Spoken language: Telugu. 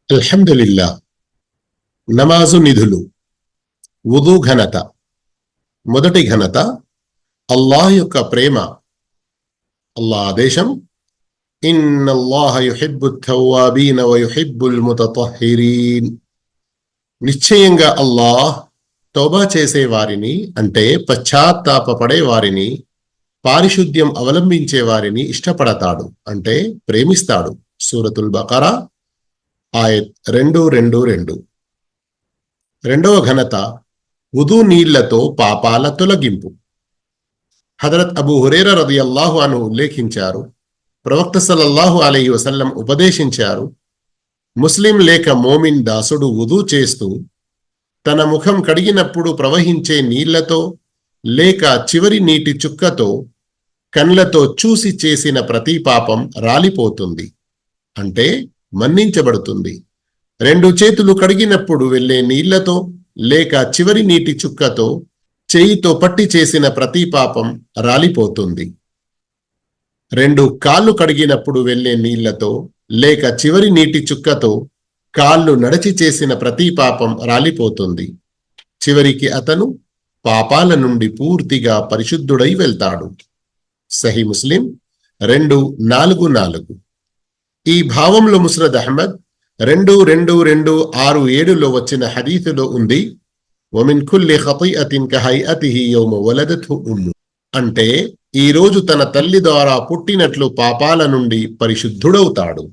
అల్హమ్దులిల్లా. నమాజు నిధులు. వుదు ఘనత. మొదటి ఘనత అల్లాహ్ యొక్క ప్రేమ. అల్లాహ్ ఆదేశం, ఇన్నల్లాహ యుహిబ్బుత్ తవ్వాబీన వ యుహిబ్బుల్ ముతతహ్హిరీన్. నిశ్చయంగా అల్లాహ్ తౌబా చేసే వారిని, అంటే పశ్చాత్తాపపడే వారిని, పారిశుద్ధ్యం అవలంబించే వారిని ఇష్టపడతాడు, అంటే ప్రేమిస్తాడు. సూరతుల్ బకరా ఆయత్ 222. రెండవ ఘనత వుదు నీళ్లతో పాపాల తొలగింపు. హజరత్ అబూ హురైరా రదియల్లాహు అన్హు ఉల్లేఖించారు, ప్రవక్త సల్లల్లాహు అలైహి వసల్లం ఉపదేశించారు, ముస్లిం లేక మోమిన్ దాసుడు వుదు చేస్తూ తన ముఖం కడిగినప్పుడు ప్రవహించే నీళ్లతో లేక చివరి నీటి చుక్కతో కన్లతో చూసి చేసిన ప్రతి పాపం రాలిపోతుంది, అంటే మన్నించబడుతుంది. రెండు చేతులు కడిగినప్పుడు వెళ్లే నీళ్లతో లేక చివరి నీటి చుక్కతో చేయితో పట్టి చేసిన ప్రతి పాపం రాలిపోతుంది. రెండు కాళ్ళు కడిగినప్పుడు వెళ్లే నీళ్లతో లేక చివరి నీటి చుక్కతో కాళ్ళు నడిచి చేసిన ప్రతి పాపం రాలిపోతుంది. చివరికి అతను పాపాల నుండి పూర్తిగా పరిశుద్ధుడై వెళ్తాడు. సహీ ముస్లిం 244. ఈ భావంలో ముస్నద్ అహ్మద్ 2267లో వచ్చిన హదీసులో ఉంది, వమిన్ కుల్లి ఖతీఅతిన్ కహైఅతిహి యౌమ వలదత్హు ఉమ్ము. అంటే ఈ రోజు తన తల్లి ద్వారా పుట్టినట్లు పాపాల నుండి పరిశుద్ధుడవుతాడు.